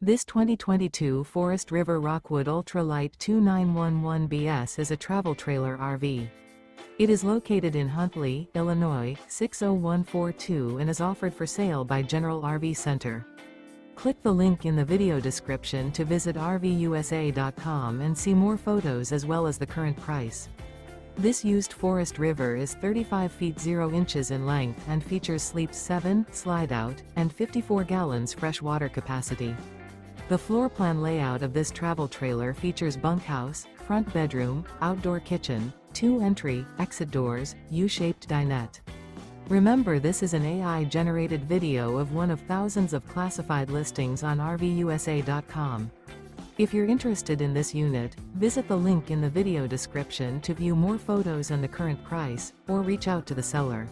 This 2022 Forest River Rockwood Ultra Lite 2911BS is a travel trailer RV. It is located in Huntley, Illinois, 60142 and is offered for sale by General RV Center. Click the link in the video description to visit RVUSA.com and see more photos as well as the current price. This used Forest River is 35 feet 0 inches in length and features sleeps 7, Slideout, and 54 gallons fresh water capacity. The floor plan layout of this travel trailer features bunkhouse, front bedroom, outdoor kitchen, 2 entry, exit doors, U-shaped dinette. Remember, this is an AI-generated video of one of thousands of classified listings on RVUSA.com. If you're interested in this unit, visit the link in the video description to view more photos and the current price, or reach out to the seller.